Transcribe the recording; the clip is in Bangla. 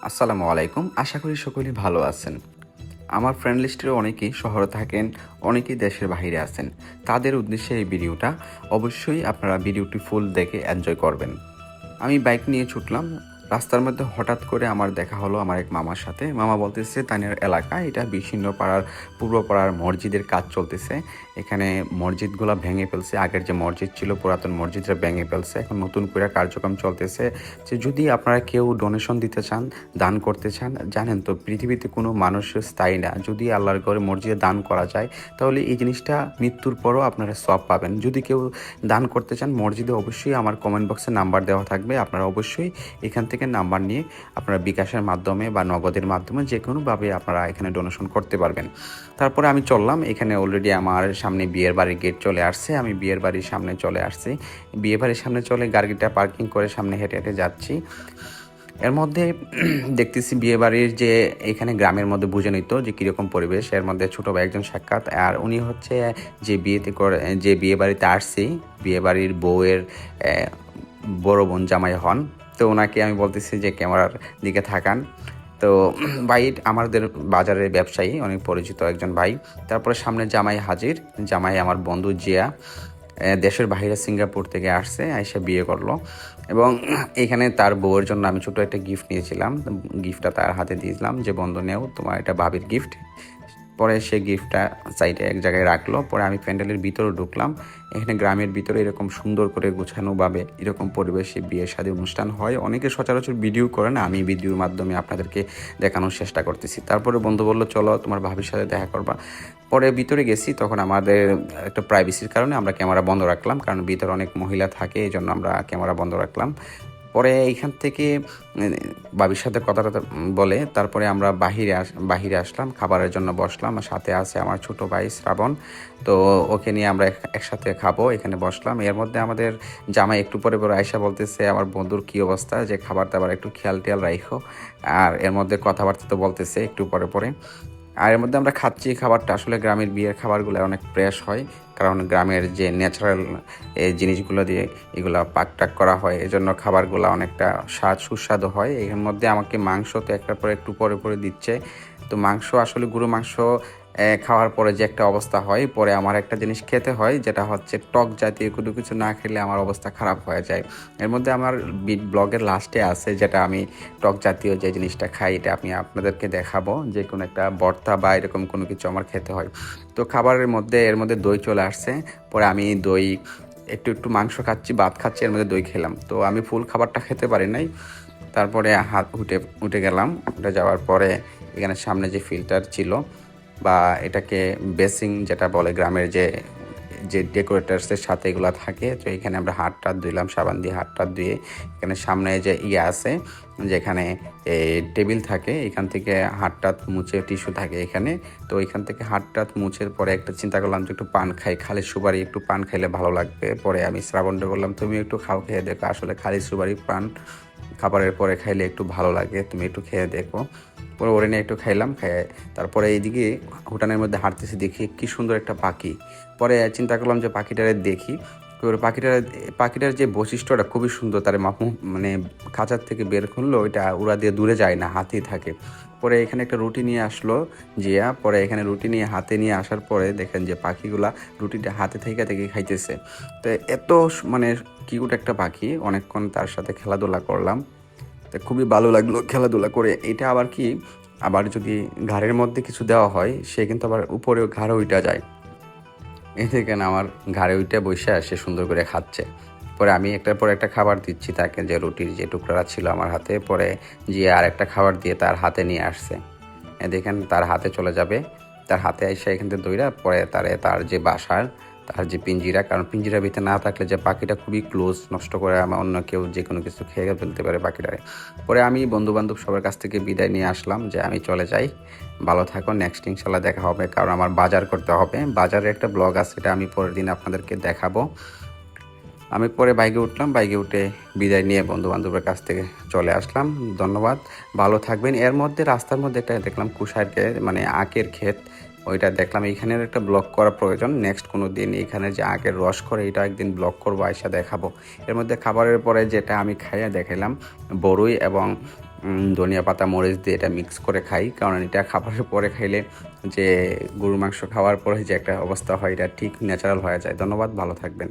আসসালামু আলাইকুম। আশা করি সকলেই ভালো আছেন। আমার ফ্রেন্ড লিস্টের অনেকেই শহরে থাকেন, অনেকেই দেশের বাহিরে আছেন। তাদের উদ্দেশ্যে এই ভিডিওটা। অবশ্যই আপনারা ভিডিওটি ফুল দেখে এনজয় করবেন। আমি বাইক নিয়ে ছুটলাম। রাস্তার মধ্যে হঠাৎ করে আমার দেখা হলো আমার এক মামার সাথে। মামা বলতেছে তাদের এলাকায় এটা বিচ্ছিন্ন পাড়ার পূর্ব পাড়ার মসজিদের কাজ চলতেছে। এখানে মসজিদগুলো ভেঙে ফেলছে। আগের যে মসজিদ ছিল পুরাতন মসজিদটা ভেঙে ফেলছে। এখন নতুন করে কার্যক্রম চলতেছে। যে যদি আপনারা কেউ ডোনেশন দিতে চান, দান করতে চান, জানেন তো পৃথিবীতে কোনো মানুষের স্থায়ী না। যদি আল্লাহর ঘরে মসজিদে দান করা যায় তাহলে এই জিনিসটা মৃত্যুর পরও আপনারা সওয়াব পাবেন। যদি কেউ দান করতে চান মসজিদে, অবশ্যই আমার কমেন্ট বক্সে নাম্বার দেওয়া থাকবে। আপনারা অবশ্যই এখান থেকে নাম্বার নিয়ে আপনারা বিকাশের মাধ্যমে বা নগদের মাধ্যমে যে কোনোভাবে আপনারা এখানে ডোনেশন করতে পারবেন। তারপরে আমি চললাম। এখানে অলরেডি আমার সামনে বিয়ের বাড়ির গেট চলে আসছে। আমি বিয়ের বাড়ির সামনে চলে আসছি। বিয়ে বাড়ির সামনে চলে গাড়িটা পার্কিং করে সামনে হেঁটে হেঁটে যাচ্ছি। এর মধ্যে দেখতেছি বিয়েবাড়ির যে এখানে গ্রামের মধ্যে বুঝে নিত যে কীরকম পরিবেশ। এর মধ্যে ছোটো ভাই একজন সাক্ষাৎ, আর উনি হচ্ছে যে যে বিয়ে বাড়িতে আসছি, বিয়ে বাড়ির বউয়ের বড় বোন জামাই হন। তো ওনাকে আমি বলতেছি যে ক্যামেরার দিকে থাকান। তো ভাই আমাদের বাজারের ব্যবসায়ী, অনেক পরিচিত একজন ভাই। তারপরে সামনে জামাই হাজির। জামাই আমার বন্ধু জিয়া, দেশের বাইরে সিঙ্গাপুর থেকে আসছে, আইসা বিয়ে করলো। এবং এখানে তার বউয়ের জন্য আমি ছোটো একটা গিফট নিয়েছিলাম। গিফটটা তার হাতে দিয়েছিলাম যে বন্ধু নেও, তোমার এটা ভাবির গিফট। পরে সে গিফটটা সাইডে এক জায়গায় রাখলো। পরে আমি প্যান্ডেলের ভিতরে ঢুকলাম। এখানে গ্রামের ভিতরে এরকম সুন্দর করে গোছানোভাবে এরকম পরিবেশে বিয়ে শাদী অনুষ্ঠান হয়। অনেকে সচরাচর ভিডিও করেন, আমি ভিডিওর মাধ্যমে আপনাদেরকে দেখানোর চেষ্টা করতেছি। তারপরে বন্ধু বললো চলো তোমার ভাবির সাথে দেখা করবা। পরে ভিতরে গেছি, তখন আমাদের একটা প্রাইভেসির কারণে আমরা ক্যামেরা বন্ধ রাখলাম, কারণ ভিতরে অনেক মহিলা থাকে, এই জন্য আমরা ক্যামেরা বন্ধ রাখলাম। পরে এইখান থেকে বাবির সাথে কথা বলে তারপরে আমরা বাহিরে আসলাম, খাবারের জন্য বসলাম। আর সাথে আছে আমার ছোট ভাই শ্রাবণ। তো ওকে নিয়ে আমরা একসাথে খাবো, এখানে বসলাম। এর মধ্যে আমাদের জামাই একটু পরে পরে আয়সা বলতেছে আমার বন্ধুর কী অবস্থা, যে খাবার দাবার একটু খেয়াল টেয়াল রাখো। আর এর মধ্যে কথাবার্তা তো বলতেছে একটু পরে পরে। আর এর মধ্যে আমরা খাচ্ছি খাবারটা। আসলে গ্রামের বিয়ের খাবারগুলো অনেক ফ্রেশ হয়, কারণ গ্রামের যে ন্যাচারাল এই জিনিসগুলো দিয়ে এগুলো পাকটাক করা হয়, এজন্য খাবারগুলো অনেকটা সুস্বাদু হয়। এর মধ্যে আমাকে মাংস তো একটার পর একটু পরে পরে দিচ্ছে। তো মাংস আসলে গরু মাংস খাওয়ার পরে যে একটা অবস্থা হয়, পরে আমার একটা জিনিস খেতে হয়, যেটা হচ্ছে টক জাতীয় কোনো কিছু না খেলে আমার অবস্থা খারাপ হয়ে যায়। এর মধ্যে আমার ব্লগের লাস্টে আছে যেটা আমি টক জাতীয় যে জিনিসটা খাই, এটা আমি আপনাদেরকে দেখাবো, যে কোনো একটা ভর্তা বা এরকম কোনো কিছু আমার খেতে হয়। তো খাবারের মধ্যে এর মধ্যে দই চলে আসছে। পরে আমি দই একটু একটু মাংস খাচ্ছি, ভাত খাচ্ছি, এর মধ্যে দই খেলাম। তো আমি ফুল খাবারটা খেতে পারি নাই। তারপরে হাত উঠে গেলাম। উঠে যাওয়ার পরে এখানে সামনে যে ফিল্টার ছিল বা এটাকে বেসিং যেটা বলে গ্রামের যে যে ডেকোরেটার্সের সাথে এগুলো থাকে, তো এখানে আমরা হাত টাত ধুইলাম সাবান দিয়ে। হাত টাত ধুয়ে এখানে সামনে যে আছে, যেখানে টেবিল থাকে, এখান থেকে হাত টাত মুছে টিস্যু থাকে এখানে। তো এখান থেকে হাত টাত মুছের পরে একটা চিন্তা করলাম যে একটু পান খাই, খালি সুপারি একটু পান খাইলে ভালো লাগবে। পরে আমি শ্রাবণকে বললাম তুমি একটু খাও, খেয়ে দেখো, আসলে খালি সুপারি পান খাবারের পরে খাইলে একটু ভালো লাগে, তুমি একটু খেয়ে দেখো। পরে ওরে নিয়ে একটু খাইলাম, খেয়ে তারপরে এইদিকে হুটানের মধ্যে হাঁটতেছি, দেখি কি সুন্দর একটা পাখি। পরে চিন্তা করলাম যে পাখিটারে দেখি। তো পাখিটার যে বৈশিষ্ট্যটা খুবই সুন্দর, তার মানে খাঁচার থেকে বের করলো, ওইটা উড়া দিয়ে দূরে যায় না, হাতেই থাকে। পরে এখানে একটা রুটি নিয়ে আসলো জিয়া। পরে এখানে রুটি নিয়ে হাতে নিয়ে আসার পরে দেখেন যে পাখিগুলা রুটিটা হাতে থেকে থেকে খাইতেছে। তো এত মানে কিউট একটা পাখি, অনেকক্ষণ তার সাথে খেলাধুলা করলাম। তো খুবই ভালো লাগলো খেলাধুলা করে। এটা আবার কি, আবার যদি ঘাড়ের মধ্যে কিছু দেওয়া হয় সে কিন্তু আবার উপরেও ঘাড়ে উইটা যায়। এই দেখেন আমার ঘাড়ে উইটে বসে সে সুন্দর করে খাচ্ছে। পরে আমি একটার পর একটা খাবার দিচ্ছি তাকে, যে রুটির যে টুকরাটা ছিল আমার হাতে। পরে যে আর একটা খাবার দিয়ে তার হাতে নিয়ে আসছে। দেখেন তার হাতে চলে যাবে। তার হাতে এসে এখান থেকে দইরা পরে তার যে বাসার, তার যে পিঞ্জিরা, কারণ পিঞ্জিরার ভিতরে না থাকলে যে পাখিটা খুবই ক্লোজ, নষ্ট করে আমার অন্য কেউ যে কোনো কিছু খেয়ে ফেলতে পারে পাখিটারে। পরে আমি বন্ধুবান্ধব সবার কাছ থেকে বিদায় নিয়ে আসলাম, যে আমি চলে যাই, ভালো থাকো, নেক্সট ইনশাল্লাহ দেখা হবে। কারণ আমার বাজার করতে হবে, বাজারে একটা ব্লগ আছে, এটা আমি পরের দিন আপনাদেরকে দেখাবো। আমি পরে বাইকে উঠলাম, বাইকে উঠে বিদায় নিয়ে বন্ধু বান্ধবের কাছ থেকে চলে আসলাম। ধন্যবাদ, ভালো থাকবেন। এর মধ্যে রাস্তার মধ্যে একটা দেখলাম কুশার ক্ষেত, মানে আখের ক্ষেত, ওইটা দেখলাম। এইখানের একটা ব্লগ করা প্রয়োজন, নেক্সট কোনো দিন এখানে যে আখের রস করে এটা একদিন ব্লগ করবো, আইসা দেখাবো। এর মধ্যে খাবারের পরে যেটা আমি খাইয়া দেখাইলাম, বড়ই এবং ধনিয়া পাতা মরিচ দিয়ে এটা মিক্স করে খাই, কারণ এটা খাবারের পরে খাইলে যে গরুর মাংস খাওয়ার পরে যে একটা অবস্থা হয় এটা ঠিক ন্যাচারাল হয়ে যায়। ধন্যবাদ, ভালো থাকবেন।